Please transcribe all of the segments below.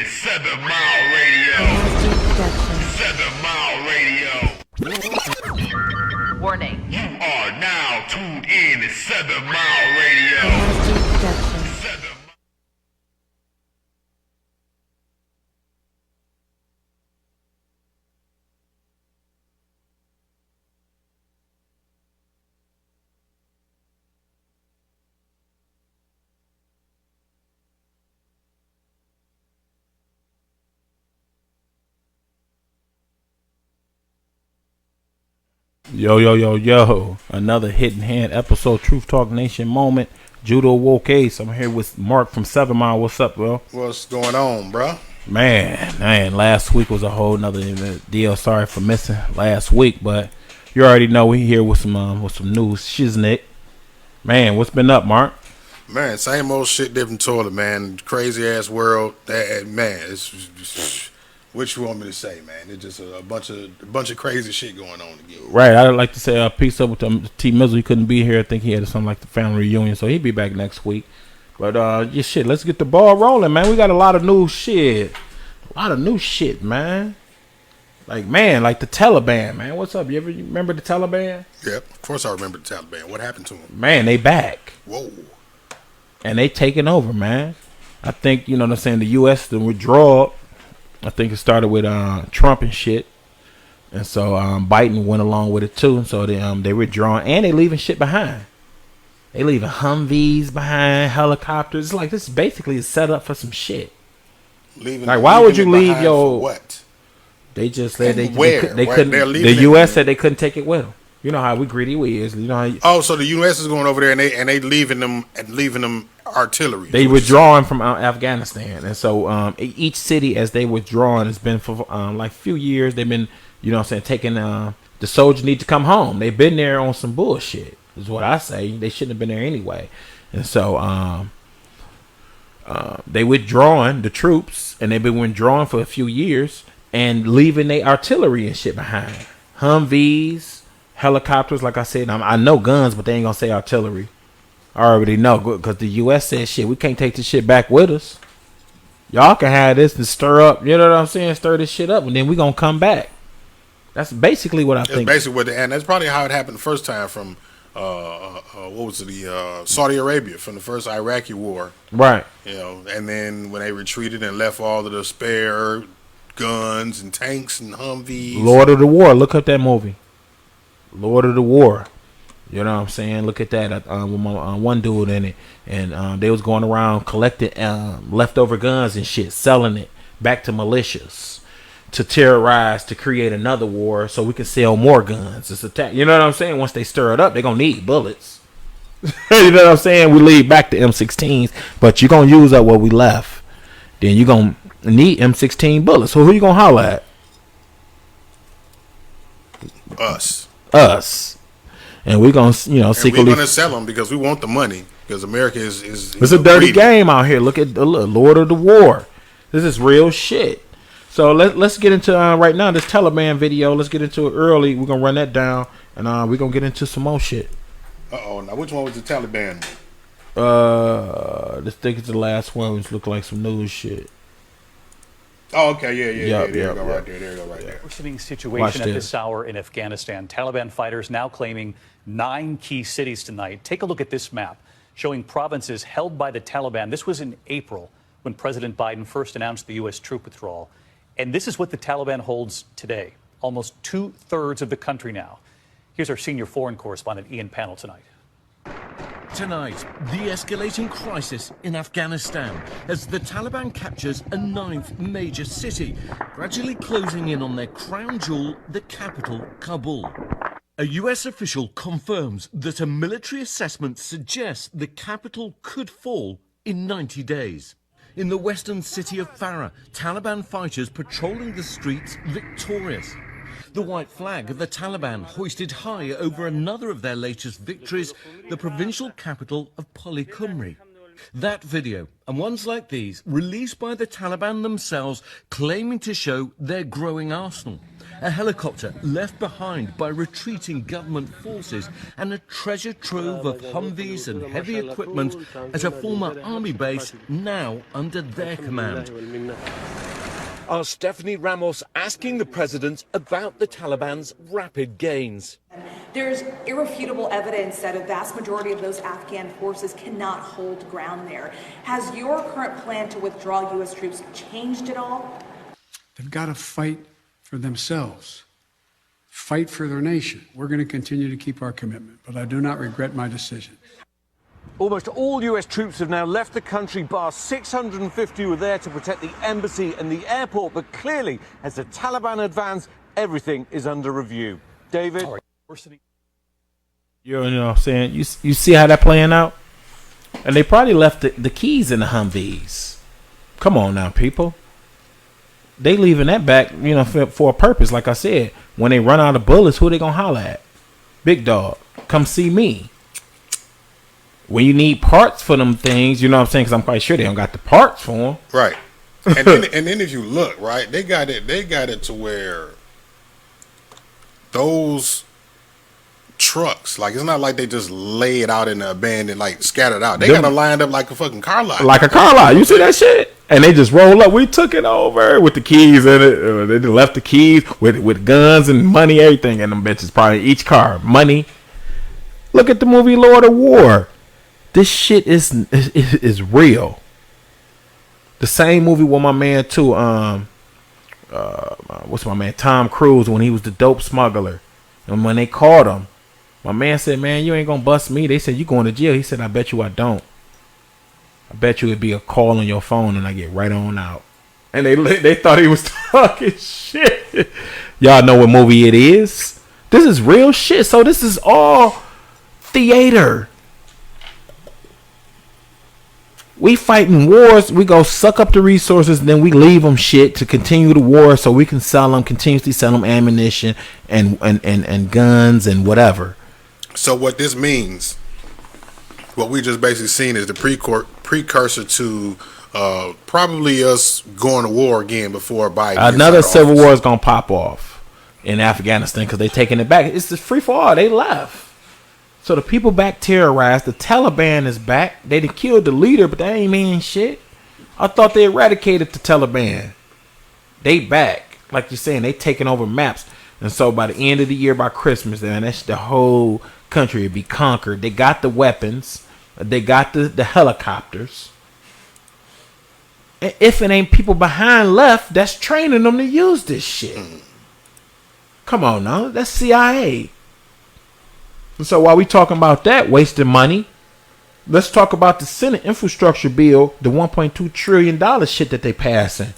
7 Mile Radio. 7 Mile Radio. Warning. You are now tuned in to 7 Mile Radio. 7 Yo. Another hidden hand episode, Truth Talk Nation moment. Judo Woke Ace. I'm here with Mark from 7 Mile. What's up, bro? What's going on, bro? Man, last week was a whole nother deal. Sorry for missing last week, but you already know we here with some news. Shiznick. Man, what's been up, Mark? Man, same old shit, different toilet, man. Crazy ass world. Man, it's what you want me to say, man? It's just a bunch of crazy shit going on again. Right. I'd like to say peace up with T Mizzle. He couldn't be here. I think he had something like the family reunion, so he'll be back next week. But shit, let's get the ball rolling, man. We got a lot of new shit. Man. Like the Taliban, man. What's up? You remember the Taliban? Yep, of course I remember the Taliban. What happened to them? Man, they back. Whoa. And they taking over, man. I think, you know what I'm saying, the U.S. to withdraw. I think it started with Trump and shit. And so Biden went along with it too. And so they withdrawing and they leaving shit behind. They leaving Humvees behind, helicopters. It's like this basically is set up for some shit. Why would you leave your what? They just said they couldn't. The U.S. said they couldn't take it with them. You know how we greedy we is. You know how so the U.S. is going over there and they leaving them artillery. They withdrawing from Afghanistan, and so each city as they withdrawing has been for like few years. They've been, you know what I'm saying, taking the soldiers need to come home. They've been there on some bullshit, is what I say. They shouldn't have been there anyway, and so they withdrawing the troops, and they've been withdrawing for a few years and leaving their artillery and shit behind. Humvees, helicopters, like I said. I know guns, but they ain't gonna say artillery. I already know, because the U.S. said, shit, we can't take this shit back with us. Y'all can have this and stir up, you know what I'm saying? Stir this shit up, and then we gonna come back. That's basically what I think. And that's probably how it happened the first time from, Saudi Arabia, from the first Iraqi war. Right. You know, and then when they retreated and left all of the spare guns and tanks and Humvees. Lord of the War, look up that movie. Lord of the War. You know what I'm saying? Look at that. With my, one dude in it. And they was going around collecting leftover guns and shit, selling it back to militias to terrorize, to create another war so we can sell more guns. It's attack. You know what I'm saying? Once they stir it up, they're going to need bullets. You know what I'm saying? We leave back the M16s, but you're going to use up what we left. Then you're going to need M16 bullets. So who you going to holler at? Us. And we're going to, secretly. We're going to sell them because we want the money. Because America is it's a dirty greedy game out here. Look at the Lord of the War. This is real shit. So let's get into right now this Taliban video. Let's get into it early. We're going to run that down. And we're going to get into some more shit. Uh-oh. Now, which one was the Taliban? Let's think it's the last one, which look like some news shit. Oh, okay, yeah. There you go, right there. Worsening situation at this hour in Afghanistan. Taliban fighters now claiming 9 key cities tonight. Take a look at this map showing provinces held by the Taliban. This was in April when President Biden first announced the U.S. troop withdrawal. And this is what the Taliban holds today. Almost 2/3 of the country now. Here's our senior foreign correspondent, Ian Pannell, tonight. Tonight, the escalating crisis in Afghanistan as the Taliban captures a 9th major city, gradually closing in on their crown jewel, the capital, Kabul. A US official confirms that a military assessment suggests the capital could fall in 90 days. In the western city of Farah, Taliban fighters patrolling the streets victorious. The white flag of the Taliban hoisted high over another of their latest victories, the provincial capital of Kumri. That video, and ones like these, released by the Taliban themselves, claiming to show their growing arsenal. A helicopter left behind by retreating government forces, and a treasure trove of Humvees and heavy equipment at a former army base now under their command. Our Stephanie Ramos asking the president about the Taliban's rapid gains. There's irrefutable evidence that a vast majority of those Afghan forces cannot hold ground there. Has your current plan to withdraw U.S. troops changed at all? They've got to fight for themselves, fight for their nation. We're going to continue to keep our commitment, but I do not regret my decision. Almost all US troops have now left the country, bar 650 were there to protect the embassy and the airport. But clearly, as the Taliban advance, everything is under review. David? You know what I'm saying? You see how that playing out? And they probably left the keys in the Humvees. Come on now, people. They leaving that back, you know, for a purpose. Like I said, when they run out of bullets, who they gonna holler at? Big dog, come see me. When you need parts for them things, you know what I'm saying? Because I'm quite sure they don't got the parts for them. Right. And then if you look, right, they got it to where those trucks, like, it's not like they just lay it out in the abandoned, like, scattered out. They got it lined up like a fucking car lot. Like a car lot. You see that shit? And they just roll up. We took it over with the keys in it. They just left the keys with guns and money, everything in them bitches. Probably each car. Money. Look at the movie Lord of War. This shit is real. The same movie with my man too. What's my man Tom Cruise when he was the dope smuggler, and when they caught him, my man said, "Man, you ain't gonna bust me." They said, "You going to jail?" He said, "I bet you I don't. I bet you it'd be a call on your phone and I get right on out." And they thought he was talking shit. Y'all know what movie it is. This is real shit. So this is all theater. We fighting wars. We go suck up the resources, and then we leave them shit to continue the war, so we can sell them, continuously sell them ammunition and guns and whatever. So what this means, what we just basically seen is the precursor to probably us going to war again before Biden. Another civil war is gonna pop off in Afghanistan because they taking it back. It's the free for all. They left. So the people back terrorized. The Taliban is back. They done killed the leader, but that ain't mean shit. I thought they eradicated the Taliban. They back. Like you're saying, they taking over maps. And so by the end of the year, by Christmas, then that's the whole country will be conquered. They got the weapons. They got the helicopters. And if it ain't people behind left, that's training them to use this shit. Come on now. That's CIA. So while we talking about that, wasting money, let's talk about the Senate infrastructure bill, the $1.2 trillion shit that they passing,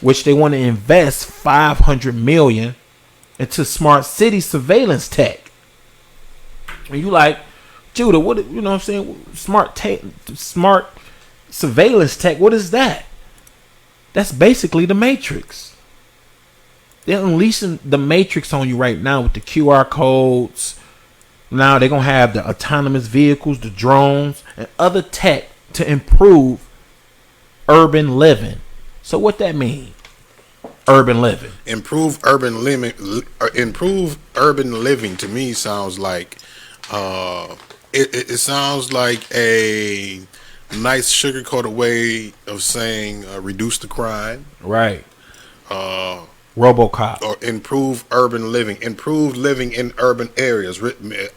which they want to invest $500 million into smart city surveillance tech. And you like, Judah, what, you know what I'm saying? Smart surveillance tech, what is that? That's basically the Matrix. They're unleashing the Matrix on you right now with the QR codes. Now they're going to have the autonomous vehicles, the drones, and other tech to improve urban living. So what that mean? Urban living. Improve urban living. Improve urban living to me sounds like it sounds like a nice sugar-coated way of saying reduce the crime. Right. RoboCop. Or improve urban living. Improve living in urban areas,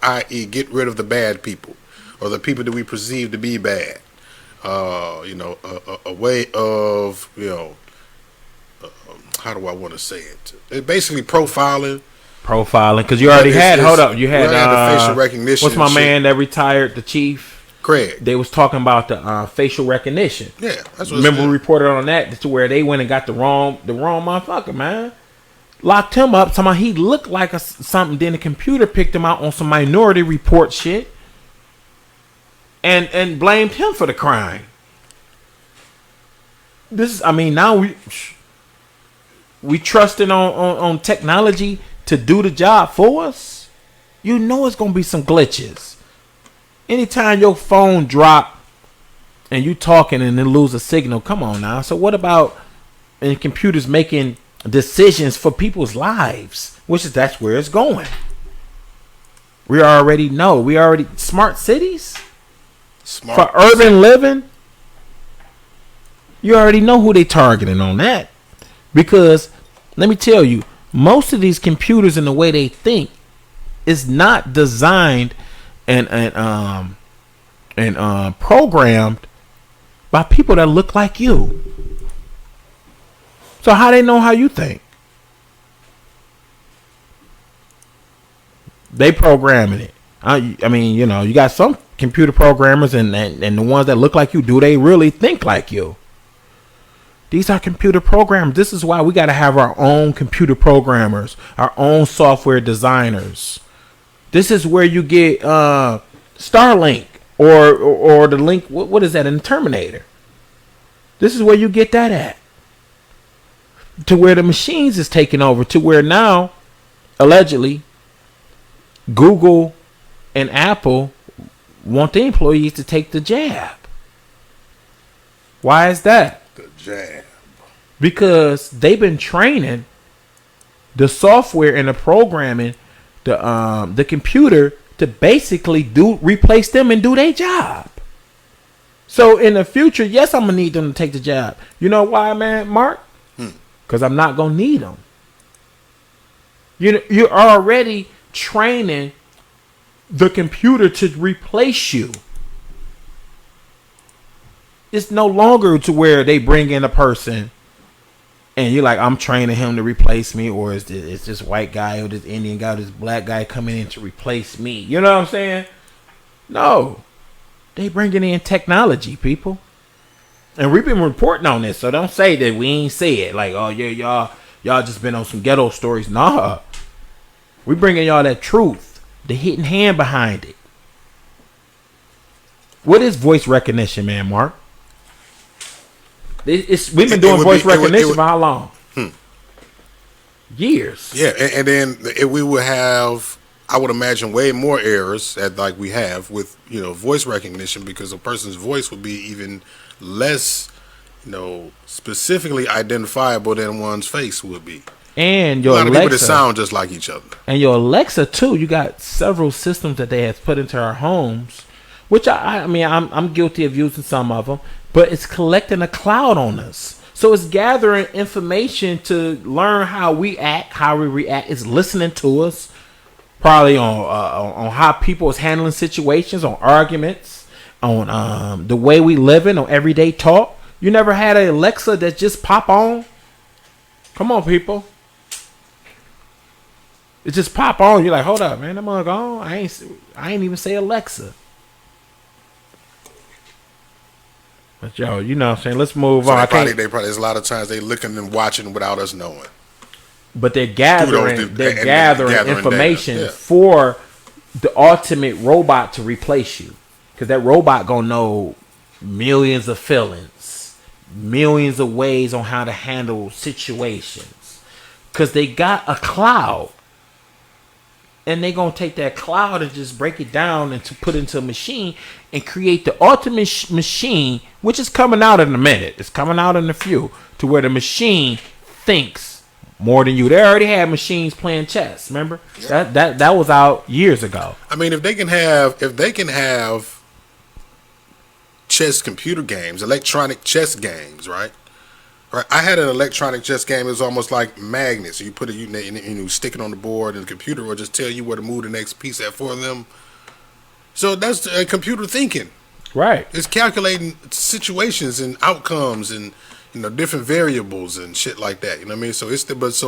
i.e. get rid of the bad people or the people that we perceive to be bad. A way of, how do I want to say it? It's basically profiling. Because you already had, hold up, you had the facial recognition. What's my man that retired, the chief? Craig. They was talking about the facial recognition. Yeah, that's what. Remember, we reported on that to where they went and got the wrong motherfucker, man. Locked him up. Somehow he looked like something. Then the computer picked him out on some Minority Report shit, and blamed him for the crime. Now we trusting on technology to do the job for us. You know it's gonna be some glitches. Anytime your phone drop and you talking and then lose a signal, come on now. So what about computers making decisions for people's lives? That's where it's going. We already know. Smart cities for urban living. You already know who they targeting on that. Because let me tell you, most of these computers and the way they think is not designed and programmed by people that look like you. So how they know how you think? They programming it. I mean, you know, you got some computer programmers and the ones that look like you. Do they really think like you? These are computer programmers. This is why we got to have our own computer programmers, our own software designers. This is where you get Starlink or the link. What is that in Terminator? This is where you get that at. To where the machines is taking over. To where now, allegedly, Google and Apple want the employees to take the jab. Why is that? The jab. Because they've been training the software and the programming, the computer to basically replace them and do their job. So in the future, yes, I'm gonna need them to take the job. You know why, man, Mark? Because I'm not gonna need them. You're already training the computer to replace you. It's no longer to where they bring in a person and you're like, I'm training him to replace me, or it's this white guy or this Indian guy or this black guy coming in to replace me. You know what I'm saying? No. They bringing in technology, people. And we've been reporting on this, so don't say that we ain't say it. Like, oh yeah, y'all just been on some ghetto stories. Nah. We bringing y'all that truth, the hidden hand behind it. What is voice recognition, man, Mark? We've been doing voice recognition for how long? Years. Yeah, and then we would have, I would imagine, way more errors like we have with, voice recognition, because a person's voice would be even less, specifically identifiable than one's face would be. And your a lot of Alexa, people that sound just like each other. And your Alexa too. You got several systems that they have put into our homes, which I'm guilty of using some of them, but it's collecting a cloud on us. So it's gathering information to learn how we act, how we react. It's listening to us, probably on how people is handling situations, on arguments, on the way we living, on everyday talk. You never had an Alexa that just pop on? Come on, people. It just pop on. You're like, hold up, man. I'm gonna go on. I ain't even say Alexa. But yo, you know what I'm saying? Let's move on. They probably there's a lot of times they looking and watching without us knowing. But they're gathering information for the ultimate robot to replace you. Because that robot gonna know millions of feelings, millions of ways on how to handle situations. Because they got a cloud. And they're going to take that cloud and just break it down and to put into a machine and create the ultimate machine, which is coming out in a minute. It's coming out in a few, to where the machine thinks more than you. They already had machines playing chess. Remember? Yeah. That was out years ago. I mean, if they can have chess computer games, electronic chess games, right? Right. I had an electronic chess game. It was almost like magnets. You put it, you stick it on the board, and the computer will just tell you where to move the next piece at for them. So that's computer thinking. Right. It's calculating situations and outcomes and different variables and shit like that. You know what I mean? So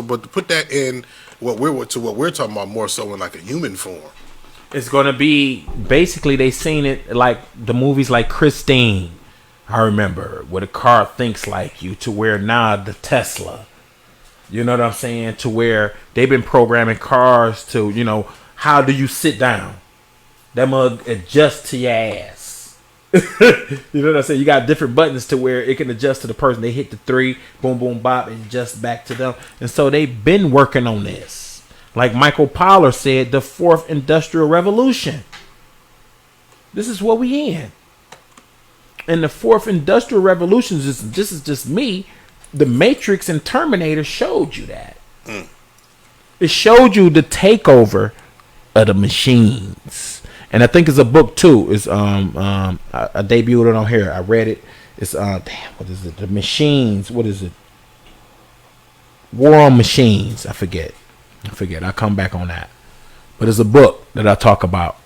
but to put that in what we're talking about more so in like a human form. It's gonna be basically they seen it like the movies like Christine. I remember where the car thinks like you, to where now the Tesla, you know what I'm saying? To where they've been programming cars to, how do you sit down? That mug adjust to your ass. You know what I'm saying? You got different buttons to where it can adjust to the person. They hit the 3, boom, boom, bop, and adjust back to them. And so they've been working on this. Like Michael Pollard said, the 4th Industrial Revolution. This is what we in. And the 4th Industrial Revolution this is just me. The Matrix and Terminator showed you that. It showed you the takeover of the machines. And I think it's a book too. It's I debuted it on here. I read it. It's what is it? The Machines. What is it? War on Machines. I forget. I'll come back on that. But it's a book that I talk about.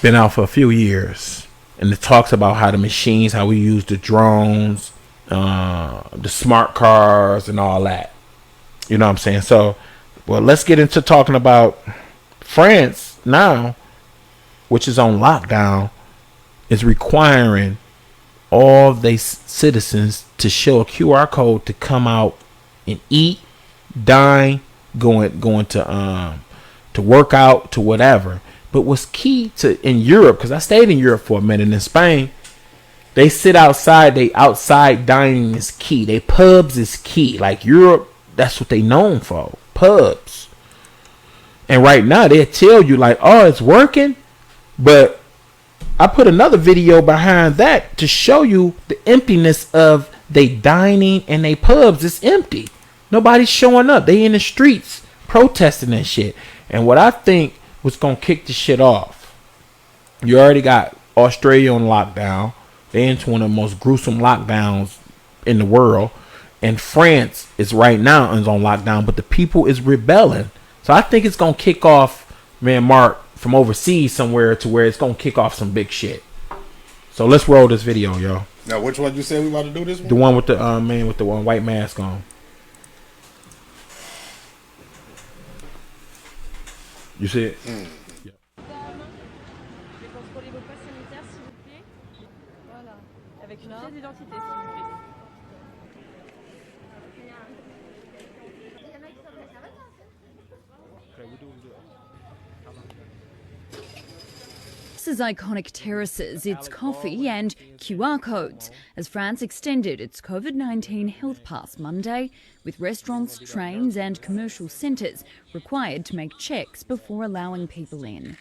Been out for a few years. And it talks about how the machines, how we use the drones, the smart cars and all that. You know what I'm saying? So, well, let's get into talking about France now, which is on lockdown, is requiring all their citizens to show a QR code to come out and eat, dine, going to work out, to whatever. But what's key to in Europe, because I stayed in Europe for a minute in Spain, they sit outside. They outside dining is key. They pubs is key. Like Europe, that's what they known for, pubs. And right now they tell you like, oh, it's working, but I put another video behind that to show you the emptiness of they dining and they pubs. It's empty. Nobody's showing up. They in the streets protesting and shit. And what I think was gonna kick the shit off, you already got Australia on lockdown. They into one of the most gruesome lockdowns in the world. And France is right now is on lockdown, but the people is rebelling. So I think it's gonna kick off, man, Mark, from overseas somewhere to where it's gonna kick off some big shit. So let's roll this video, yo. Now, which one you said we about to do this one? The one with the man with the one white mask on. You see it? Je vais contrôler vos passes sanitaires, s'il vous plaît. Voilà. Avec une pièce d'identité, s'il vous plaît. As iconic terraces, its coffee and QR codes as France extended its COVID-19 health pass Monday, with restaurants, trains and commercial centres required to make checks before allowing people in.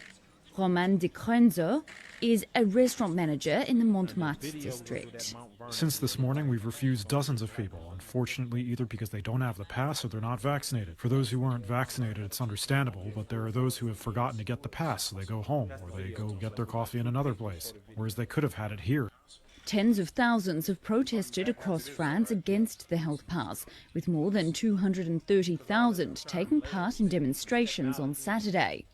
Roman de Crenzo is a restaurant manager in the Montmartre district. Since this morning, we've refused dozens of people, unfortunately, either because they don't have the pass or they're not vaccinated. For those who aren't vaccinated, it's understandable, but there are those who have forgotten to get the pass, so they go home, or they go get their coffee in another place, whereas they could have had it here. Tens of thousands have protested across France against the health pass, with more than 230,000 taking part in demonstrations on Saturday.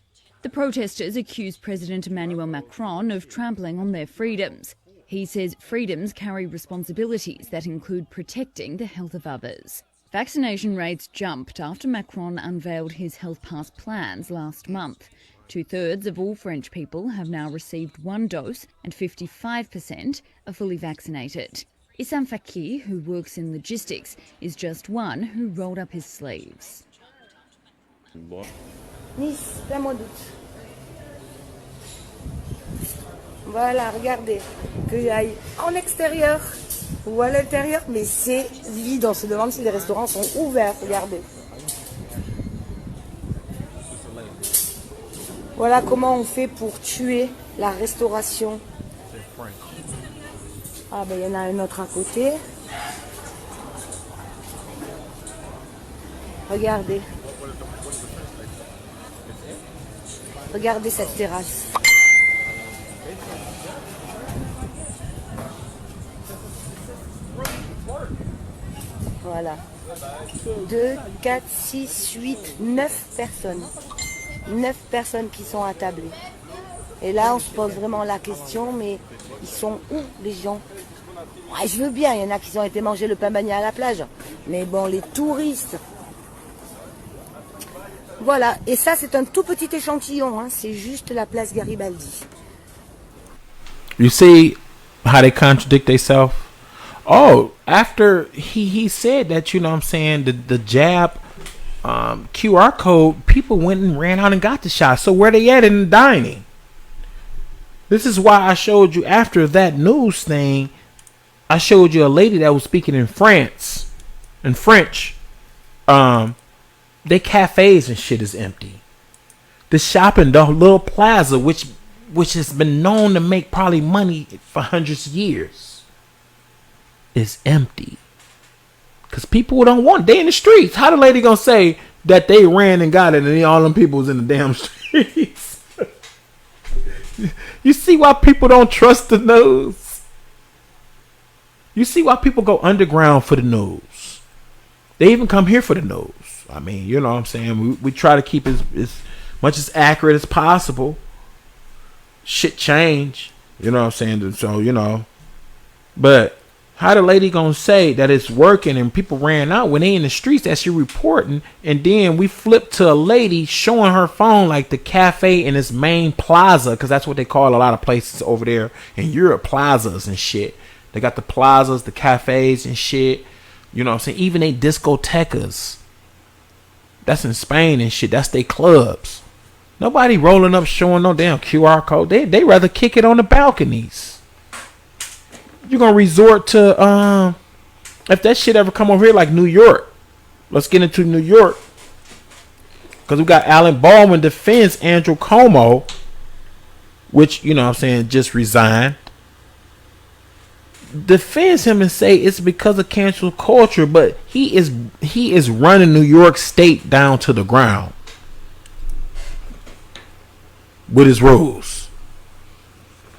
The protesters accuse President Emmanuel Macron of trampling on their freedoms. He says freedoms carry responsibilities that include protecting the health of others. Vaccination rates jumped after Macron unveiled his health pass plans last month. 2/3 of all French people have now received one dose and 55% are fully vaccinated. Issam Fakir, who works in logistics, is just one who rolled up his sleeves. Nice, plein mois d'août. Voilà, regardez, que j'aille en extérieur ou à l'intérieur, mais c'est vide. On se demande si les restaurants sont ouverts, regardez. Voilà comment on fait pour tuer la restauration. Ah ben il y en a un autre à côté. Regardez. Regardez cette terrasse. Voilà. 2, 4, 6, 8, 9 personnes. 9 personnes qui sont attablées. Et là, on se pose vraiment la question, mais ils sont où les gens? Ouais, je veux bien, il y en a qui ont été manger le pain bagné à la plage. Mais bon, les touristes... Voilà, et ça c'est un tout petit échantillon, hein. C'est juste la place Garibaldi. You see how they contradict themselves? Oh, after he said that, you know what I'm saying, the jab QR code, people went and ran out and got the shot. So where they at in the dining? This is why I showed you after that news thing, I showed you a lady that was speaking in French. Their cafes and shit is empty. The shopping, the little plaza, which has been known to make probably money for hundreds of years, is empty. Because people don't want it. They in the streets. How the lady gonna say that they ran and got it and all them people was in the damn streets? You see why people don't trust the news? You see why people go underground for the news? They even come here for the news. I mean, you know what I'm saying? We try to keep as much as accurate as possible. Shit change. You know what I'm saying? So, you know. But how the lady gonna say that it's working and people ran out when they in the streets that she reporting, and then we flip to a lady showing her phone like the cafe in its main plaza, because that's what they call a lot of places over there in Europe, plazas and shit. They got the plazas, the cafes and shit. You know what I'm saying? Even they discotecas. That's in Spain and shit. That's they clubs. Nobody rolling up showing no damn QR code. They rather kick it on the balconies. You're gonna resort to if that shit ever come over here like New York. Let's get into New York. Cause we got Alan Baldwin defends Andrew Cuomo, which, you know what I'm saying, just resigned. Defends him and say it's because of cancel culture, but he is running New York State down to the ground with his rules.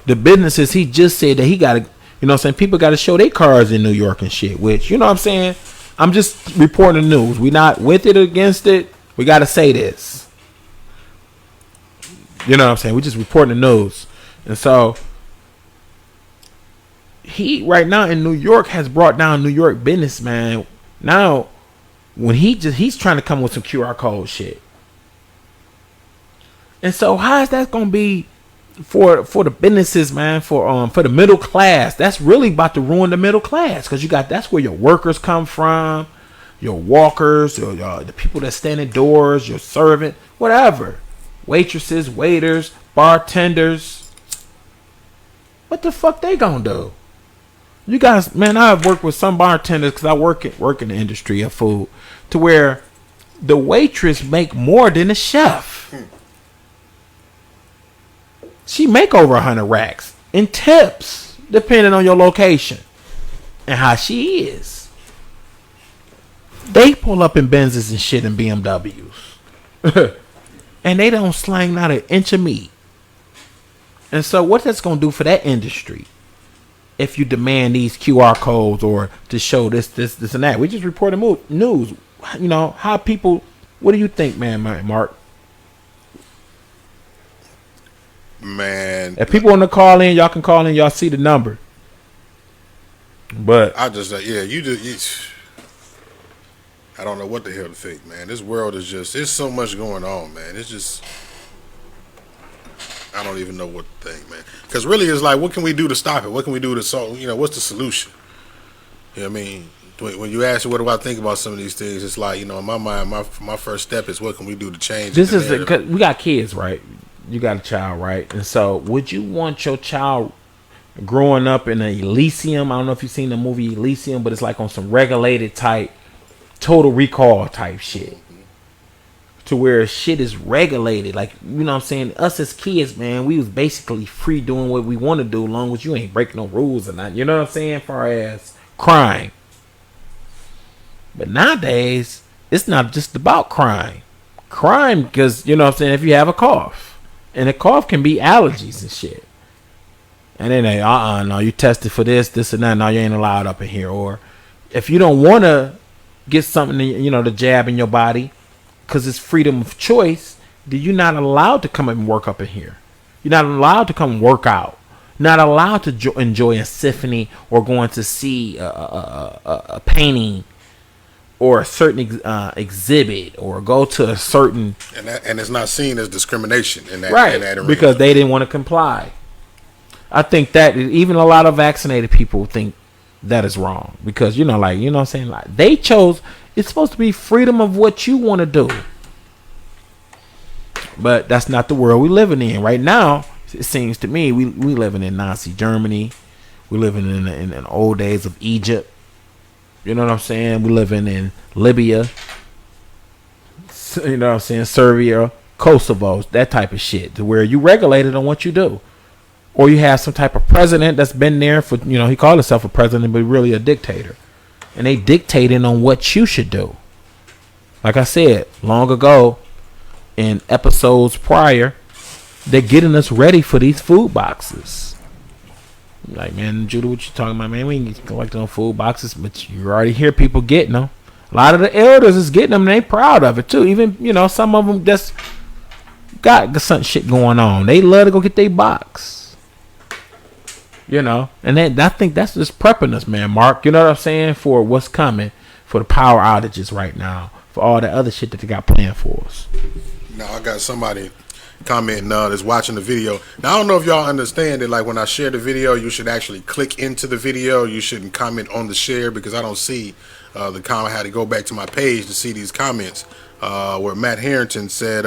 The businesses, he just said that he got to, you know what I'm saying, people got to show their cars in New York and shit, which, you know what I'm saying, I'm just reporting the news. We not with it or against it. We got to say this. You know what I'm saying? We just reporting the news. And so he right now in New York has brought down New York businessman. Now, when he's trying to come with some QR code shit. And so how is that gonna be for the businesses, man? For the middle class, that's really about to ruin the middle class, because that's where your workers come from, your walkers, or the people that stand indoors, your servant, whatever, waitresses, waiters, bartenders. What the fuck they gonna do? You guys, man, I've worked with some bartenders because I work in the industry of food, to where the waitress make more than the chef. She make over 100 racks in tips, depending on your location and how she is. They pull up in Benzes and shit and BMWs, and they don't slang not an inch of meat. And so, what that's gonna do for that industry? If you demand these QR codes or to show this and that. We just reported news. You know, how people, what do you think, man, Mark? Man. If people want to call in, y'all can call in. Y'all see the number. But I just, I don't know what the hell to think, man. This world is just, there's so much going on, man. It's just, I don't even know what to think, man. Because really, it's like, what can we do to stop it? What can we do to solve? You know, what's the solution? You know what I mean? When you ask me, what do I think about some of these things? It's like, you know, in my mind, my first step is, what can we do to change? This is cause we got kids, right? You got a child, right? And so, would you want your child growing up in an Elysium? I don't know if you've seen the movie Elysium, but it's like on some regulated type, Total Recall type shit. To where shit is regulated. Like, you know what I'm saying? Us as kids, man, we was basically free doing what we want to do, as long as you ain't breaking no rules or not. You know what I'm saying? As far as crime. But nowadays, it's not just about crime. Crime, because, you know what I'm saying, if you have a cough. And a cough can be allergies and shit. And then they, no, you tested for this and that. No, you ain't allowed up in here. Or if you don't want to get something, you know, to jab in your body, because it's freedom of choice, then you're not allowed to come and work up in here. You're not allowed to come work out. Not allowed to enjoy a symphony or going to see a painting or a certain exhibit or go to a certain... And it's not seen as discrimination in that, right, in that arena. Because they didn't want to comply. I think that even a lot of vaccinated people think that is wrong. Because, you know, like, you know what I'm saying? Like, they chose... It's supposed to be freedom of what you want to do. But that's not the world we're living in. Right now, it seems to me, we living in Nazi Germany. We're living in the old days of Egypt. You know what I'm saying? We're living in Libya. You know what I'm saying? Serbia, Kosovo, that type of shit. To where you regulated on what you do. Or you have some type of president that's been there for, you know, he called himself a president, but really a dictator. And they dictating on what you should do. Like I said, long ago, in episodes prior, they're getting us ready for these food boxes. Like, man, Judah, what you talking about, man? We ain't collecting no food boxes, but you already hear people getting them. A lot of the elders is getting them, and they proud of it too. Even, some of them just got some shit going on. They love to go get their box. And then I think that's just prepping us, man, Mark. You know what I'm saying? For what's coming, for the power outages right now, for all the other shit that they got planned for us. Now I got somebody commenting that's watching the video. Now I don't know if y'all understand that, like, when I share the video, you should actually click into the video. You shouldn't comment on the share, because I don't see the comment. I had to go back to my page to see these comments where Matt Harrington said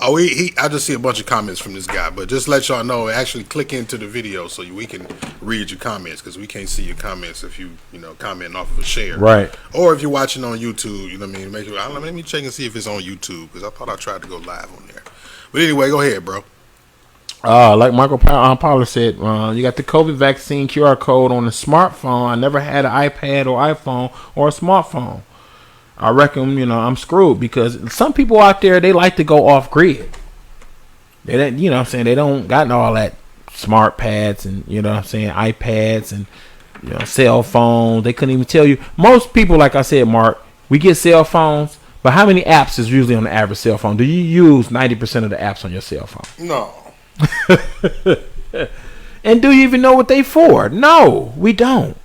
I just see a bunch of comments from this guy, but just let y'all know, actually click into the video so we can read your comments, because we can't see your comments if you commenting off of a share, right? Or if you're watching on YouTube, you know what I mean. Make sure, let me check and see if it's on YouTube, because I thought I tried to go live on there. But anyway, go ahead, bro. Like Michael Pollard said, you got the COVID vaccine QR code on the smartphone. I never had an iPad or iPhone or a smartphone. I reckon, I'm screwed, because some people out there, they like to go off grid. They don't, what I'm saying, they don't got all that smart pads and, what I'm saying, iPads and, cell phones. They couldn't even tell you. Most people, like I said, Mark, we get cell phones, but how many apps is usually on the average cell phone? Do you use 90% of the apps on your cell phone? No. And do you even know what they for? No, we don't.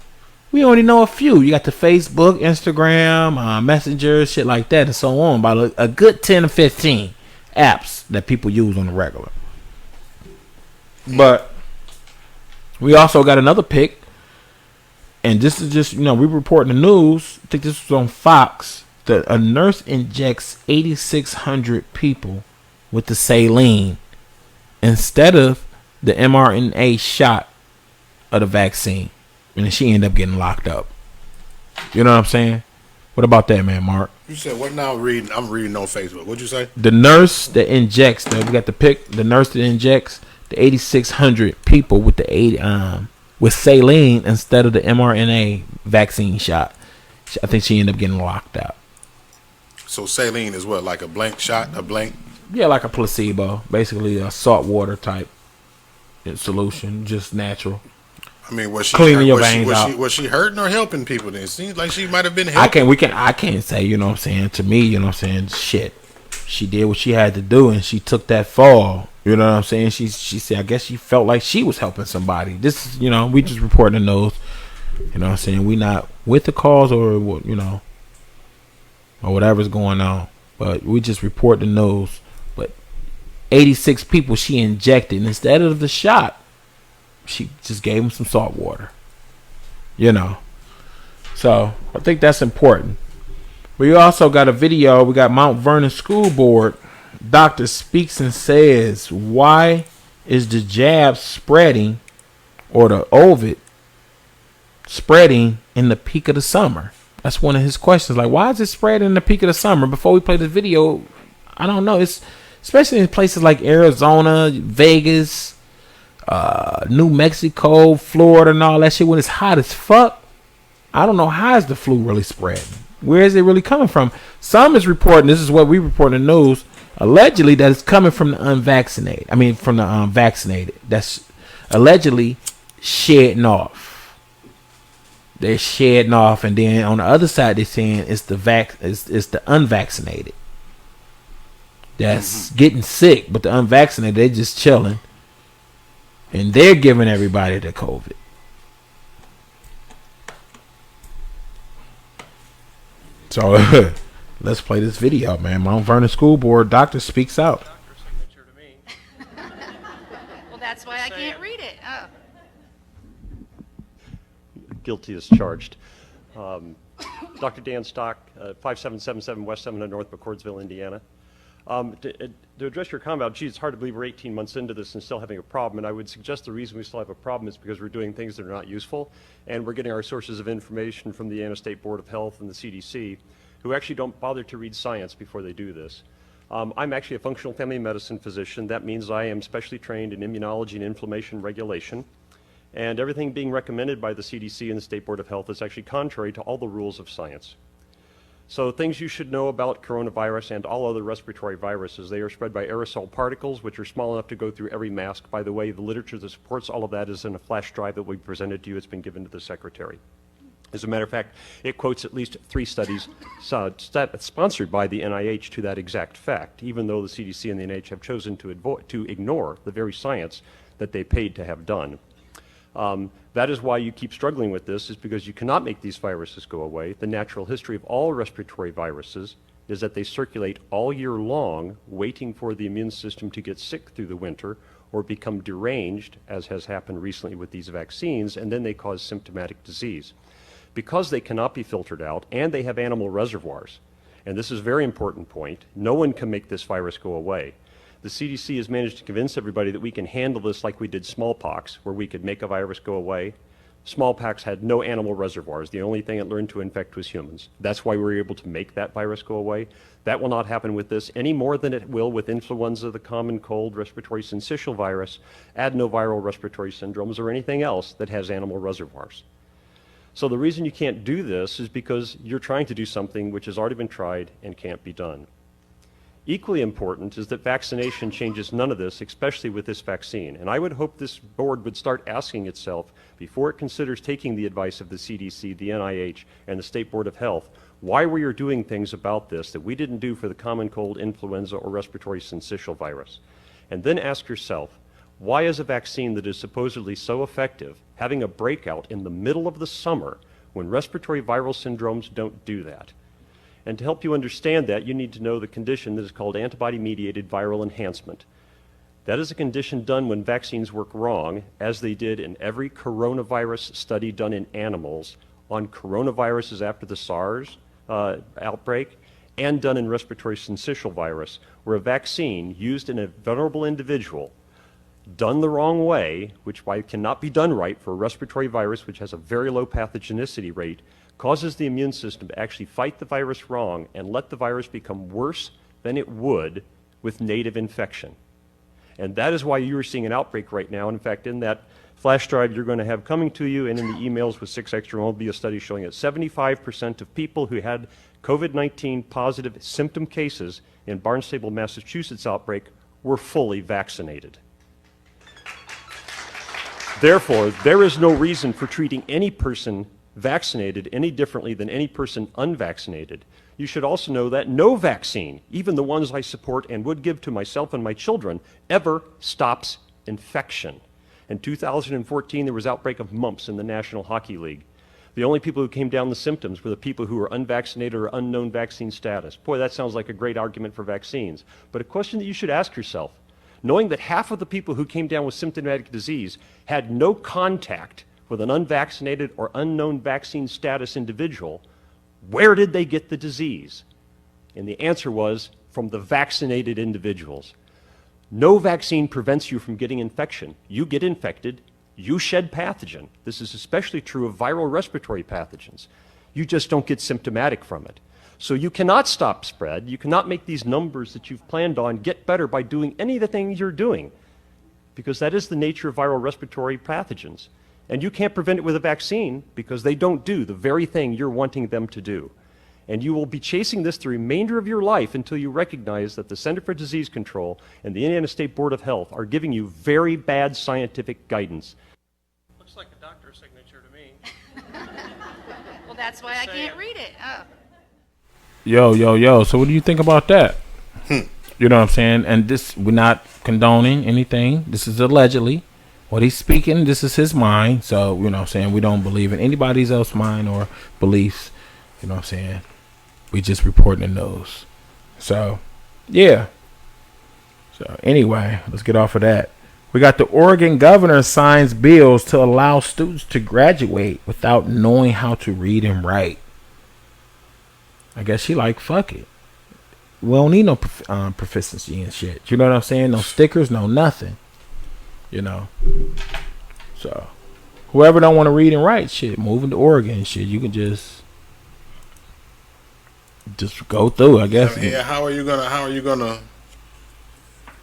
We only know a few. You got the Facebook, Instagram, Messenger, shit like that, and so on. About a good 10 to 15 apps that people use on the regular. But we also got another pick, and this is just, we reporting the news. I think this was on Fox. That a nurse injects 8,600 people with the saline instead of the mRNA shot of the vaccine. And she ended up getting locked up. You know what I'm saying? What about that, man, Mark? You said what now? I'm reading on Facebook. What'd you say? The nurse that injects, we got the pick. The nurse that injects the 8,600 people with with saline instead of the mRNA vaccine shot. I think she ended up getting locked up. So saline is what, like a blank shot, a blank? Yeah, like a placebo, basically a salt water type solution, just natural. I mean, was she cleaning your veins out? Was she hurting or helping people? Then it seems like she might have been helping. I can't say, you know what I'm saying. To me, you know what I'm saying. Shit, she did what she had to do, and she took that fall. You know what I'm saying. She said, I guess she felt like she was helping somebody. This is, we just reporting the news. You know what I'm saying. We not with the cause or or whatever's going on, but we just report the news. But 86 people she injected instead of the shot. She just gave him some salt water. So I think that's important. We also got a video. We got Mount Vernon School Board. Doctor speaks and says, why is the jab spreading, or the Ovid spreading in the peak of the summer? That's one of his questions. Like, why is it spreading in the peak of the summer? Before we play this video, I don't know. It's especially in places like Arizona, Vegas, New Mexico, Florida, and all that shit, when it's hot as fuck. I don't know how is the flu really spreading. Where is it really coming from? Some is reporting, this is what we report in the news, allegedly that it's coming from the unvaccinated. I mean, from the vaccinated. That's allegedly shedding off. They're shedding off, and then on the other side they're saying it's the unvaccinated that's getting sick, but the unvaccinated, they're just chilling. And they're giving everybody the COVID. So let's play this video, man. Mount Vernon School Board doctor speaks out. Well, that's why I can't read it. Oh. Guilty as charged. Dr. Dan Stock, 5777 West 700 North McCordsville, Indiana. To address your comment, gee, it's hard to believe we're 18 months into this and still having a problem, and I would suggest the reason we still have a problem is because we're doing things that are not useful, and we're getting our sources of information from the Indiana State Board of Health and the CDC, who actually don't bother to read science before they do this. I'm actually a functional family medicine physician. That means I am specially trained in immunology and inflammation regulation, and everything being recommended by the CDC and the State Board of Health is actually contrary to all the rules of science. So things you should know about coronavirus and all other respiratory viruses, they are spread by aerosol particles, which are small enough to go through every mask. By the way, the literature that supports all of that is in a flash drive that we presented to you. It's been given to the secretary. As a matter of fact, it quotes at least 3 studies sponsored by the NIH to that exact fact, even though the CDC and the NIH have chosen to ignore the very science that they paid to have done. That is why you keep struggling with this, is because you cannot make these viruses go away. The natural history of all respiratory viruses is that they circulate all year long, waiting for the immune system to get sick through the winter or become deranged, as has happened recently with these vaccines, and then they cause symptomatic disease. Because they cannot be filtered out, and they have animal reservoirs, and this is a very important point, no one can make this virus go away. The CDC has managed to convince everybody that we can handle this like we did smallpox, where we could make a virus go away. Smallpox had no animal reservoirs. The only thing it learned to infect was humans. That's why we were able to make that virus go away. That will not happen with this any more than it will with influenza, the common cold, respiratory syncytial virus, adenoviral respiratory syndromes, or anything else that has animal reservoirs. So the reason you can't do this is because you're trying to do something which has already been tried and can't be done. Equally important is that vaccination changes none of this, especially with this vaccine. And I would hope this board would start asking itself, before it considers taking the advice of the CDC, the NIH, and the State Board of Health, why we are doing things about this that we didn't do for the common cold, influenza, or respiratory syncytial virus. And then ask yourself, why is a vaccine that is supposedly so effective having a breakout in the middle of the summer when respiratory viral syndromes don't do that? And to help you understand that, you need to know the condition that is called antibody-mediated viral enhancement. That is a condition done when vaccines work wrong, as they did in every coronavirus study done in animals on coronaviruses after the SARS outbreak, and done in respiratory syncytial virus, where a vaccine used in a vulnerable individual done the wrong way, which cannot be done right for a respiratory virus which has a very low pathogenicity rate, causes the immune system to actually fight the virus wrong and let the virus become worse than it would with native infection. And that is why you are seeing an outbreak right now. In fact, in that flash drive you're going to have coming to you and in the emails with 6 Extra will be a study showing that 75% of people who had COVID-19 positive symptom cases in Barnstable, Massachusetts outbreak were fully vaccinated. Therefore, there is no reason for treating any person vaccinated any differently than any person unvaccinated. You should also know that no vaccine, even the ones I support and would give to myself and my children, ever stops infection. In 2014, there was outbreak of mumps in the National Hockey League. The only people who came down the symptoms were the people who were unvaccinated or unknown vaccine status. Boy, that sounds like a great argument for vaccines. But a question that you should ask yourself, knowing that half of the people who came down with symptomatic disease had no contact with an unvaccinated or unknown vaccine status individual, where did they get the disease? And the answer was from the vaccinated individuals. No vaccine prevents you from getting infection. You get infected, you shed pathogen. This is especially true of viral respiratory pathogens. You just don't get symptomatic from it. So you cannot stop spread. You cannot make these numbers that you've planned on get better by doing any of the things you're doing, because that is the nature of viral respiratory pathogens. And you can't prevent it with a vaccine because they don't do the very thing you're wanting them to do. And you will be chasing this the remainder of your life until you recognize that the Center for Disease Control and the Indiana State Board of Health are giving you very bad scientific guidance. Looks like a doctor's signature to me. Well, that's why I can't read it. Oh. Yo. So what do you think about that? You know what I'm saying? And this, we're not condoning anything. This is allegedly what he's speaking. This is his mind. So, you know what I'm saying? We don't believe in anybody's else's mind or beliefs. You know what I'm saying? We just reporting the news. So, yeah. So, anyway, let's get off of that. We got the Oregon governor signs bills to allow students to graduate without knowing how to read and write. I guess she like, fuck it. We don't need no proficiency and shit. You know what I'm saying? No stickers, no nothing. You know. So, whoever don't want to read and write, shit, moving to Oregon and shit, you can just go through, I guess. Yeah, how are you gonna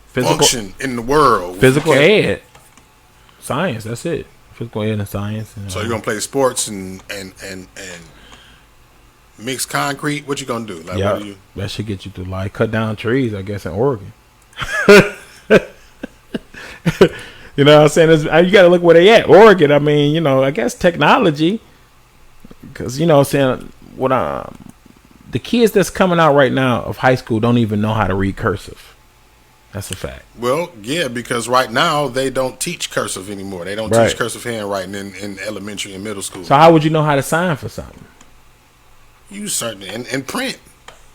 function in the world? Physical ed, science. That's it. Physical ed and science. And, so you're gonna play sports and mix concrete. What you gonna do? Like, what do you? That should get you to like cut down trees, I guess, in Oregon. You know what I'm saying? You got to look where they at. Oregon, I mean, you know, I guess technology. Because you know what I'm saying, the kids that's coming out right now of high school don't even know how to read cursive. That's a fact. Well, yeah, because right now they don't teach cursive anymore. They don't teach cursive handwriting in elementary and middle school. So how would you know how to sign for something? You certainly and print.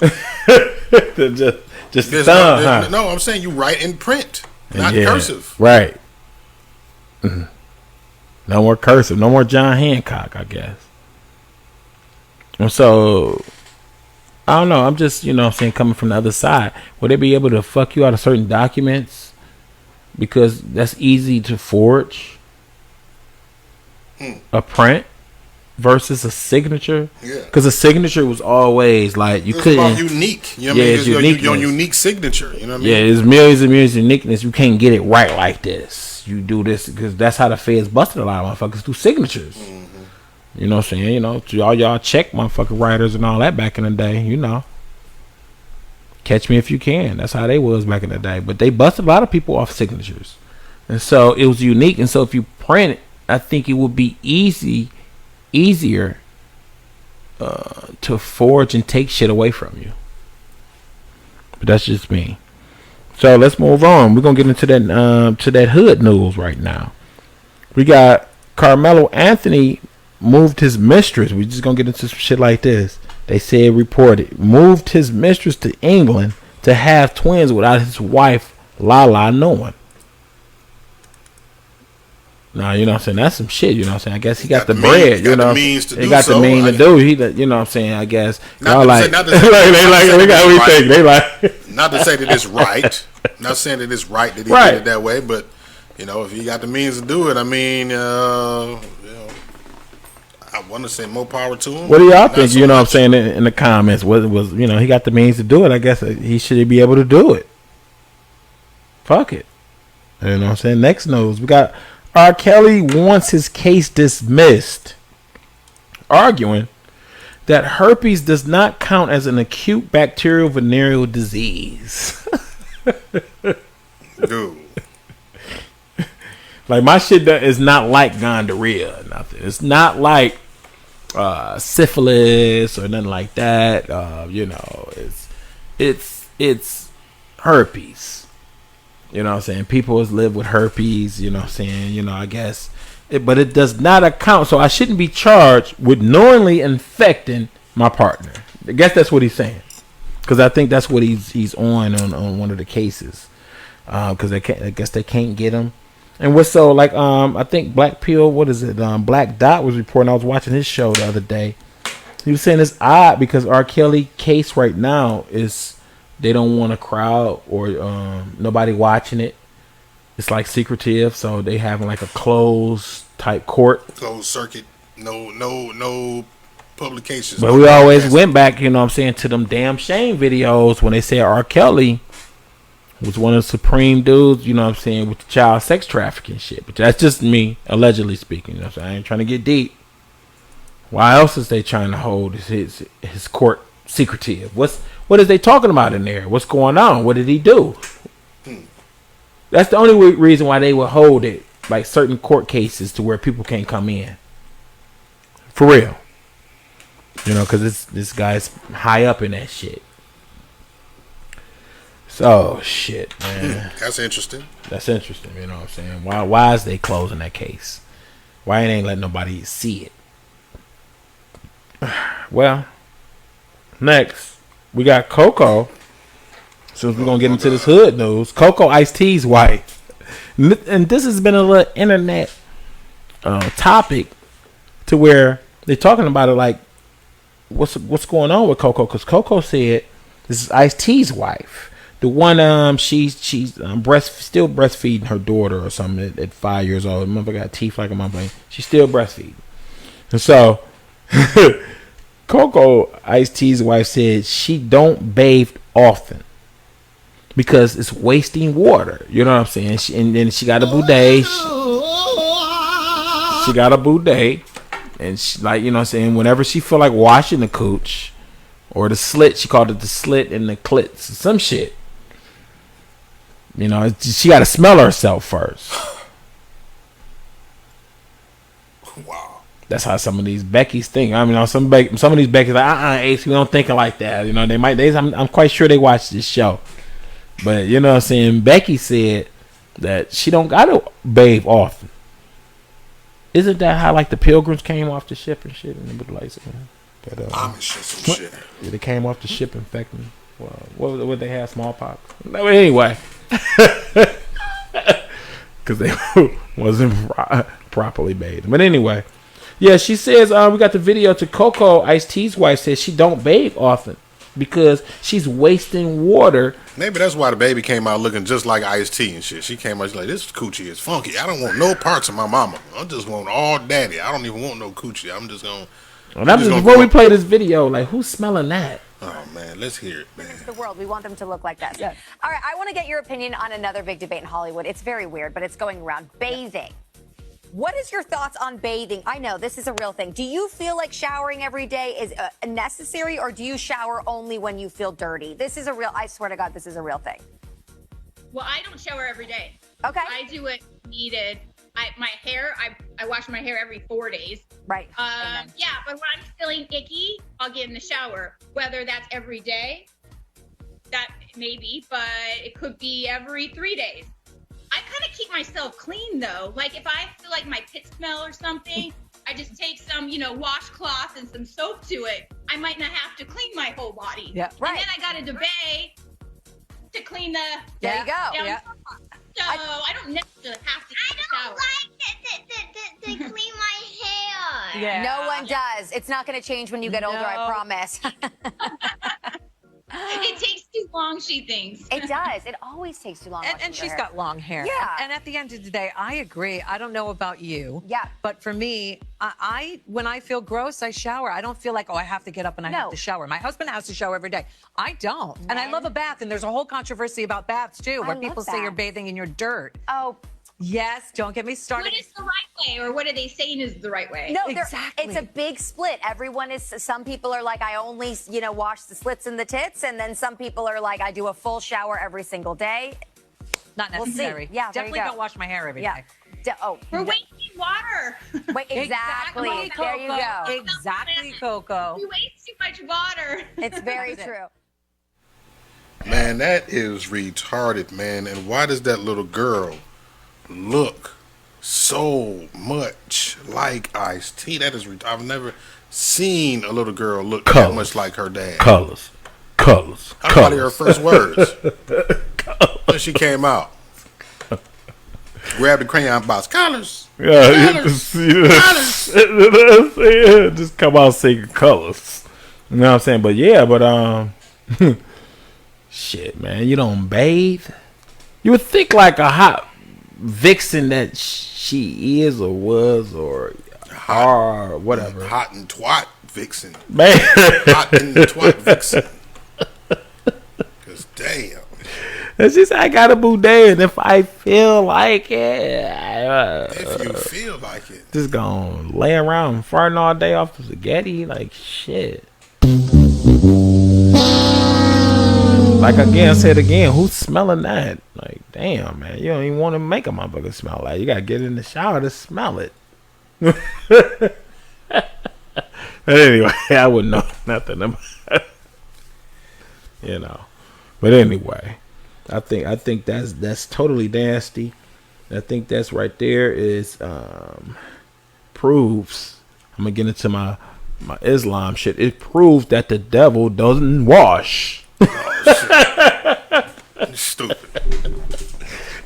just the thumb, huh? No, I'm saying you write in print, not cursive. Right. No more cursive. No more John Hancock, I guess. And so, I don't know. I'm just, you know what I'm saying, coming from the other side. Would they be able to fuck you out of certain documents? Because that's easy to forge. A print versus a signature. Yeah. Because a signature was always like, you couldn't. It's about unique. You know what I mean? It's your unique signature. You know what I mean? Yeah, there's millions and millions of uniqueness. You can't get it right like this. You do this because that's how the feds busted a lot of motherfuckers through signatures. You know what I'm saying? You know, all y'all check motherfucking writers and all that back in the day, you know. Catch me if you can. That's how they was back in the day. But they busted a lot of people off signatures. And so it was unique. And so if you print it, I think it would be easier to forge and take shit away from you. But that's just me. So let's move on. We're gonna get into that hood news right now. We got Carmelo Anthony moved his mistress. We're just gonna get into some shit like this. They said reported moved his mistress to England to have twins without his wife Lala knowing. Now, you know what I'm saying? That's some shit, you know what I'm saying? I guess he got the bread, you know. He got the means to do. He, you know what I'm saying? I guess. Y'all like, not to say that it's right. Not saying that it's right that he did it that way, but you know, if he got the means to do it, I mean, you know, I want to say more power to him. What do y'all think? You know what I'm saying in the comments? Was you know, he got the means to do it. I guess he should be able to do it. Fuck it. You know what I'm saying? Next news, we got R. Kelly wants his case dismissed, arguing that herpes does not count as an acute bacterial venereal disease. Dude. Like, my shit is not like gonorrhea or nothing. It's not like syphilis or nothing like that. You know, it's herpes. You know what I'm saying? People live with herpes, you know what I'm saying? You know, I guess. But it does not account. So I shouldn't be charged with knowingly infecting my partner. I guess that's what he's saying. Because I think that's what he's on one of the cases. Because I guess they can't get him. And what's so, like, I think Black Pill, what is it? Black Dot was reporting. I was watching his show the other day. He was saying it's odd because R. Kelly case right now is they don't want a crowd or nobody watching it. It's like secretive, so they having like a closed type court, closed circuit, no publications. But we always went back, you know what I'm saying, to them damn shame videos when they said R. Kelly was one of the supreme dudes, you know what I'm saying, with the child sex trafficking shit. But that's just me, allegedly speaking. You know what I'm saying? I ain't trying to get deep. Why else is they trying to hold his court secretive? What is they talking about in there? What's going on? What did he do? That's the only reason why they would hold it, like certain court cases, to where people can't come in. For real. You know, because this guy's high up in that shit. So, shit, man. That's interesting. That's interesting, you know what I'm saying? Why is they closing that case? Why ain't letting nobody see it? Well, next, we got Coco. Since we're going to get into this hood news. Coco, Ice-T's wife. And this has been a little internet topic to where they're talking about it like, what's going on with Coco? Because Coco said this is Ice-T's wife. The one, she's still breastfeeding her daughter or something at 5 years old. Remember, got teeth like a motherfucker. She's still breastfeeding. And so, Coco, Ice-T's wife, said she don't bathe often because it's wasting water. You know what I'm saying? And then she got a bidet. She got a bidet. And she, like, you know what I'm saying, whenever she feel like washing the cooch or the slit, she called it the slit and the clits, some shit. You know, she got to smell herself first. Wow. That's how some of these Becky's think. I mean, some of these Becky's like, Ace, we don't think like that. You know, I'm quite sure they watch this show. But you know what I'm saying? Becky said that she don't gotta bathe often. Isn't that how like the pilgrims came off the ship and shit? And the lights, some shit. Yeah, they came off the ship infected. Well, what would they have? Smallpox. No, anyway, because they wasn't properly bathed. But anyway, yeah, she says we got the video to Coco. Ice-T's wife says she don't bathe often because she's wasting water. Maybe that's why the baby came out looking just like Ice-T and shit. She came out she's like, this coochie is funky. I don't want no parts of my mama. I just want all daddy. I don't even want no coochie. I'm just going to... Before we play this video, like, who's smelling that? Oh, man, let's hear it, man. This is the world. We want them to look like this. Yes. All right, I want to get your opinion on another big debate in Hollywood. It's very weird, but it's going around. Bathing. What is your thoughts on bathing? I know this is a real thing. Do you feel like showering every day is necessary, or do you shower only when you feel dirty? This is I swear to God, this is a real thing. Well, I don't shower every day. Okay. I do what needed. I wash my hair every 4 days. Right. Yeah, but when I'm feeling icky, I'll get in the shower. Whether that's every day, that maybe, but it could be every 3 days. I kind of keep myself clean though. Like if I feel like my pit smell or something, I just take some, washcloth and some soap to it. I might not have to clean my whole body. Yeah. Right. And then I got a duvet to clean the. There you go. Yeah. So I don't necessarily have to take a shower. To clean my hair. Yeah. No one does. It's not going to change when you get older, I promise. It takes too long, she thinks. It does. It always takes too long. And she's got long hair. Yeah. And at the end of the day, I agree. I don't know about you. Yeah. But for me, when I feel gross, I shower. I don't feel like, I have to get up and I have to shower. My husband has to shower every day. I don't. And I love a bath. And there's a whole controversy about baths, too, where people say you're bathing in your dirt. Oh, yes. Don't get me started. What is the right way, or what are they saying is the right way? No, exactly. It's a big split. Some people are like, I only, wash the slits and the tits. And then some people are like, I do a full shower every single day. Not necessary. We'll see. Yeah, definitely don't wash my hair every day. We're wasting water. Wait, exactly. There you go. Exactly, Coco. We waste too much water. It's very true. Man, that is retarded, man. And why does that little girl look so much like Ice-T? That is I've never seen a little girl look that much like her dad. Colors. That's probably her first words. When she came out, grabbed the crayon box. Colors. Yeah, colors. Just come out singing colors. You know what I'm saying? But shit, man, you don't bathe. You would think like a hot vixen that she is or was or whatever. Hot and twat vixen. Man. Hot and twat vixen. Cause damn. It's just I gotta boudin if I feel like it. If you feel like it. Just gonna lay around farting all day off the spaghetti like shit. Like again, said again, who's smelling that? Like, damn, man, you don't even want to make a motherfucker smell like. You gotta get in the shower to smell it. But anyway, I wouldn't know nothing about it. But anyway, I think that's totally nasty. I think that's right there is proves. I'm gonna get into my Islam shit. It proves that the devil doesn't wash. Stupid.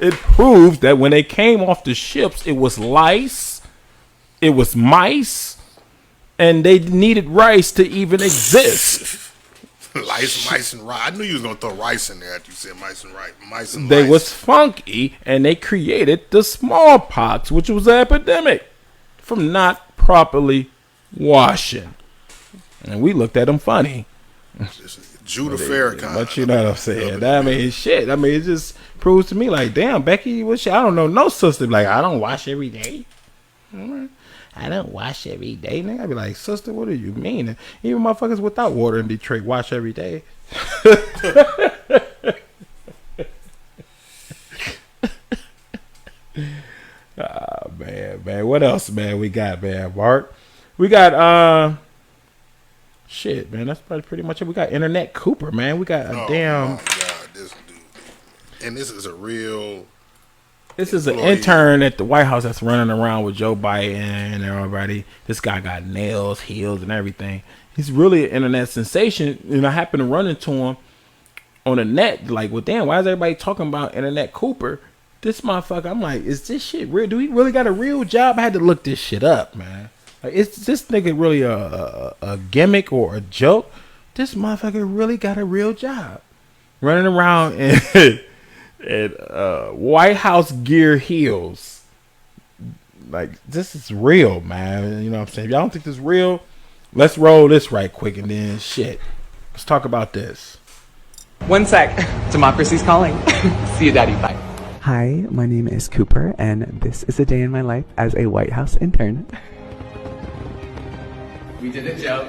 It proves that when they came off the ships, it was lice, it was mice, and they needed rice to even exist. Mice and rice. I knew you was gonna throw rice in there after you said mice and rice. Mice and they rice. was funky, and they created the smallpox, which was an epidemic from not properly washing. And we looked at them funny. Judah Farrakhan. But you know what I'm saying? I mean, shit. I mean, it just proves to me like, damn, Becky, what shit? I don't know no sister like, I don't wash every day. I don't wash every day. Nigga, I be like, sister, what do you mean? And even motherfuckers without water in Detroit wash every day. Man. What else, man, we got, man? Bart? We got shit, man. That's probably pretty much it. We got Internet Cooper, man. We got a damn. My God, this dude. And this is a real. This is an intern at the White House that's running around with Joe Biden and everybody. This guy got nails, heels, and everything. He's really an internet sensation. And I happened to run into him on the net. Like, well, damn, why is everybody talking about Internet Cooper? This motherfucker, I'm like, is this shit real? Do he really got a real job? I had to look this shit up, man. Like, is this nigga really a gimmick or a joke? This motherfucker really got a real job. Running around and White House gear heels. Like, this is real, man. You know what I'm saying? If y'all don't think this is real, let's roll this right quick and then shit. Let's talk about this. One sec. Democracy's calling. See you, Daddy. Bye. Hi, my name is Cooper, and this is a day in my life as a White House intern. We did a joke.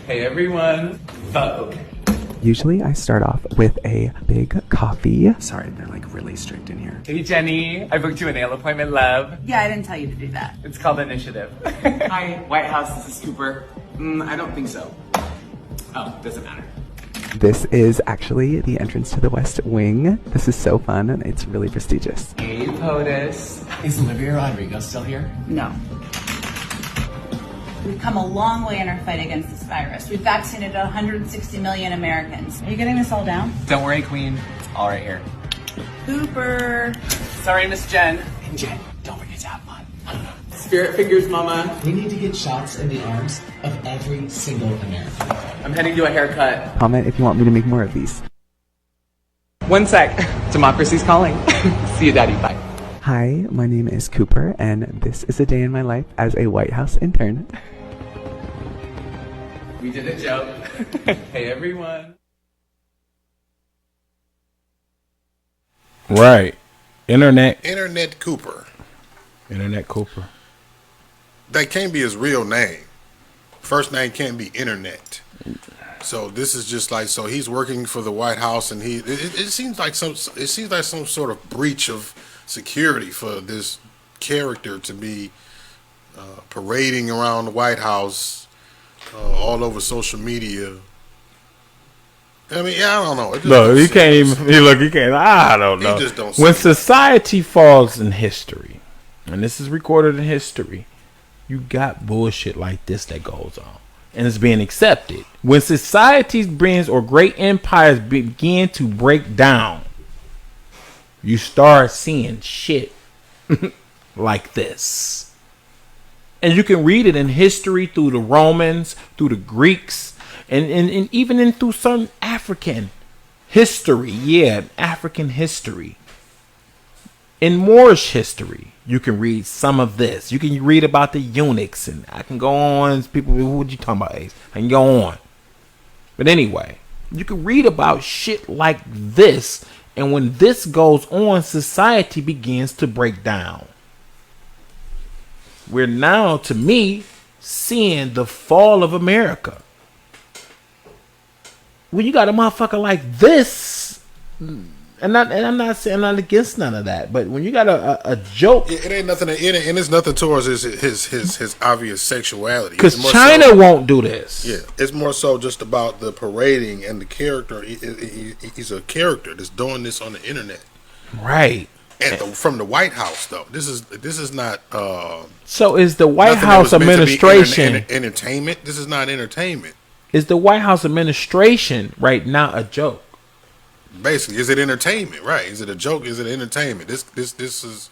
Hey, everyone. Vogue. Usually I start off with a big coffee. Sorry, they're like really strict in here. Hey, Jenny. I booked you a nail appointment, love. Yeah, I didn't tell you to do that. It's called Initiative. Hi, White House. This is Cooper. I don't think so. Oh, doesn't matter. This is actually the entrance to the West Wing. This is so fun, and it's really prestigious. Hey, POTUS. Is Olivia Rodrigo still here? No. We've come a long way in our fight against this virus. We've vaccinated 160 million Americans. Are you getting this all down? Don't worry, Queen. It's all right here. Cooper. Sorry, Miss Jen. And Jen, don't forget to have fun. Spirit fingers, Mama. We need to get shots in the arms of every single American. I'm heading to a haircut. Comment if you want me to make more of these. One sec. Democracy's calling. See you, Daddy. Bye. Hi, my name is Cooper, and this is a day in my life as a White House intern. We did a joke. Hey, everyone. Right. Internet Cooper. Internet Cooper. That can't be his real name. First name can't be Internet. So this is just like, so he's working for the White House, and it seems like some sort of breach of security for this character to be parading around the White House all over social media. I mean, yeah, I don't know. Look, you can't even look. You can't. I don't know. You just don't When see it. society falls in history, and this is recorded in history, you got bullshit like this that goes on, and it's being accepted. When societies brings or great empires begin to break down, you start seeing shit like this. And you can read it in history through the Romans, through the Greeks, and even through some African history. Yeah, African history. In Moorish history, you can read some of this. You can read about the eunuchs, and I can go on. People, what you talking about, Ace? I can go on. But anyway, you can read about shit like this, and when this goes on, society begins to break down. We're now, to me, seeing the fall of America. When you got a motherfucker like this, and I'm not saying I'm not against none of that, but when you got a joke, it ain't nothing, and it's nothing towards his obvious sexuality. Because China won't do this. Yeah, it's more so just about the parading and the character. He's a character that's doing this on the internet, right? And from the White House, though, this is not. So is the White House administration entertainment? This is not entertainment. Is the White House administration right now a joke? Basically, is it entertainment? Right? Is it a joke? Is it entertainment? This is.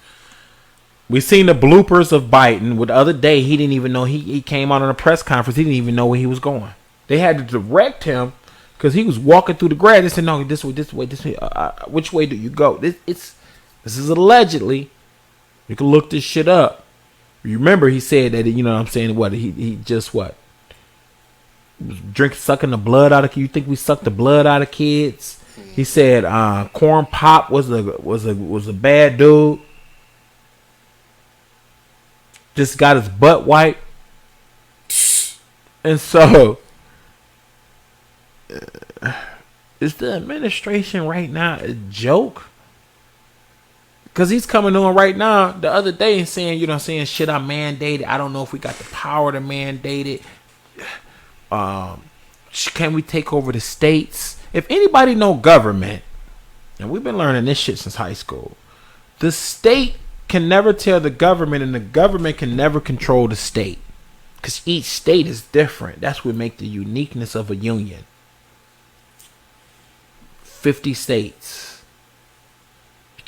We seen the bloopers of Biden. With the other day, he didn't even know he came out on a press conference. He didn't even know where he was going. They had to direct him because he was walking through the grass. They said, "No, this way, this way, this way. Which way do you go?" This is allegedly. You can look this shit up. You remember he said that, you know what I'm saying, what he just what? Sucking the blood out of, you think we suck the blood out of kids? He said Corn Pop was a bad dude. Just got his butt wiped. And so is the administration right now a joke? Because he's coming on right now the other day and saying, you know what I'm saying, should I mandate it? I don't know if we got the power to mandate it. Can we take over the states? If anybody know government, and we've been learning this shit since high school, the state can never tell the government, and the government can never control the state. Because each state is different. That's what makes the uniqueness of a union. 50 states.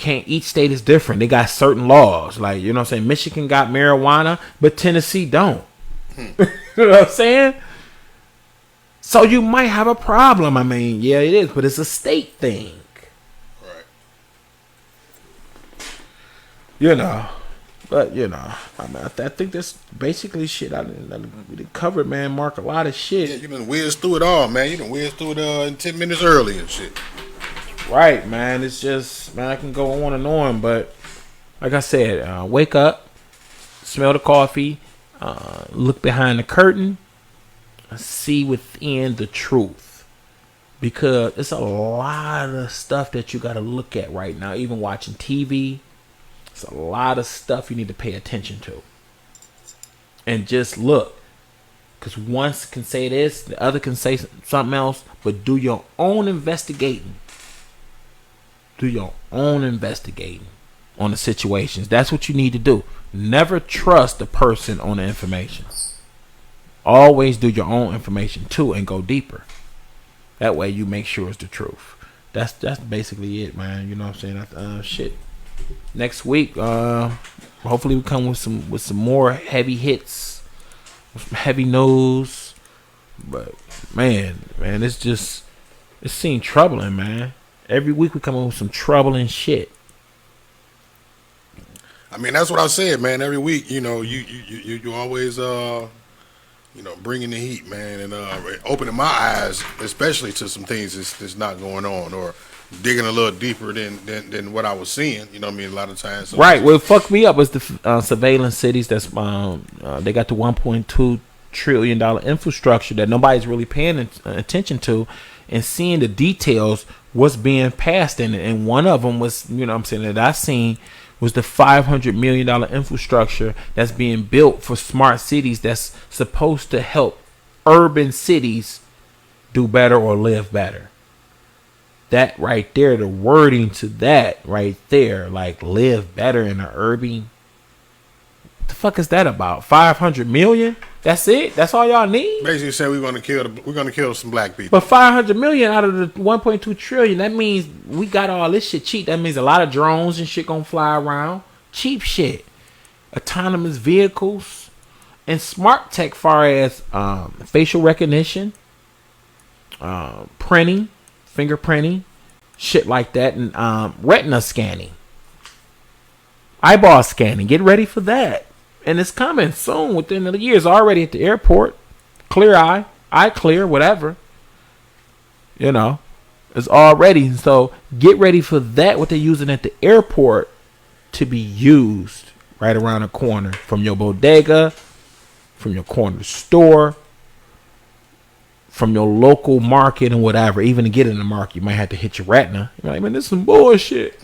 Each state is different. They got certain laws. Like, you know what I'm saying? Michigan got marijuana, but Tennessee don't. You know what I'm saying? So you might have a problem. I mean, yeah, it is, but it's a state thing. Right. You know. But, you know, I mean, I think that's basically shit. We covered, man. Mark, a lot of shit. Yeah, you done whizzed through it all, man. You done whizzed through it in 10 minutes early and shit. Right, man. It's just, man, I can go on and on. But, like I said, wake up, smell the coffee, look behind the curtain, see within the truth. Because it's a lot of stuff that you got to look at right now. Even watching TV. It's a lot of stuff you need to pay attention to. And just look. Because one can say this, the other can say something else. But do your own investigating. Do your own investigating on the situations. That's what you need to do. Never trust the person on the information. Always do your own information too and go deeper. That way you make sure it's the truth. That's basically it, man. You know what I'm saying? Shit. Next week, hopefully we come with some more heavy hits, some heavy news. But man, it's seemed troubling, man. Every week we come up with some troubling shit. I mean, that's what I said, man. Every week, you know, you always bringing the heat, man, and opening my eyes, especially to some things that's not going on, or digging a little deeper than what I was seeing. You know what I mean? A lot of times. Right. What fucked me up was the surveillance cities. That's they got the $1.2 trillion infrastructure that nobody's really paying attention to, and seeing the details what's being passed in it. And one of them was, you know what I'm saying, that I seen was the $500 million infrastructure that's being built for smart cities that's supposed to help urban cities do better or live better. That right there, the wording to that right there, like live better in the urban. What the fuck is that about? 500 million? That's it? That's all y'all need? Basically say we're gonna kill some black people. But 500 million out of the 1.2 trillion, that means we got all this shit cheap. That means a lot of drones and shit gonna fly around. Cheap shit. Autonomous vehicles and smart tech far as facial recognition, printing, fingerprinting, shit like that, and retina scanning, eyeball scanning. Get ready for that. And it's coming soon, within the years. Already at the airport. Clear eye clear, whatever. You know, it's already. So get ready for that, what they're using at the airport, to be used right around the corner from your bodega, from your corner store, from your local market and whatever. Even to get in the market, you might have to hit your retina. You're like, man, this is some bullshit.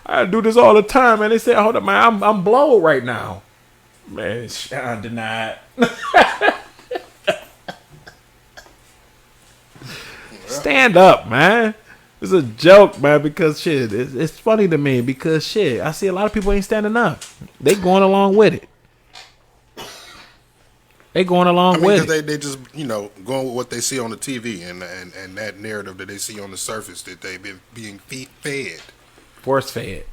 I do this all the time, man. They say, hold up, man, I'm blowed right now. Man, I denied. Stand up, man. It's a joke, man, because shit, it's funny to me because shit, I see a lot of people ain't standing up. They going along with it. They going along with it. They just, you know, going with what they see on the TV and that narrative that they see on the surface that they've been being fed. Force fed.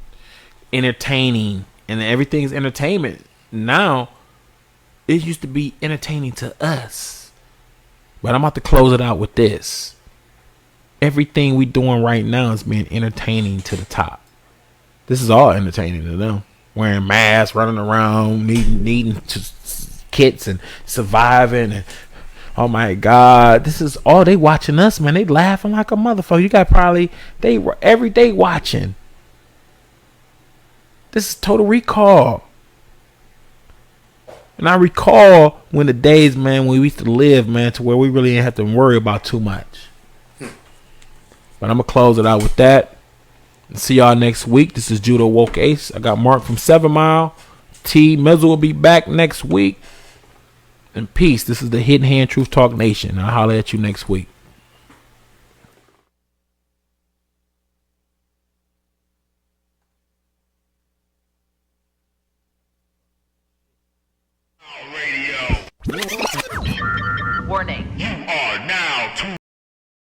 Entertaining. And everything's entertainment. Now, it used to be entertaining to us. But I'm about to close it out with this. Everything we doing right now is being entertaining to the top. This is all entertaining to them. Wearing masks, running around, needing kits and surviving, and oh my God, this is all they watching us, man. They laughing like a motherfucker. You got probably they every day watching. This is Total Recall. And I recall when the days, man, when we used to live, man, to where we really didn't have to worry about too much. But I'm gonna close it out with that. See y'all next week. This is Judo Woke Ace. I got Mark from 7 Mile. T. Mizzle will be back next week. And peace. This is the Hidden Hand Truth Talk Nation. I'll holler at you next week.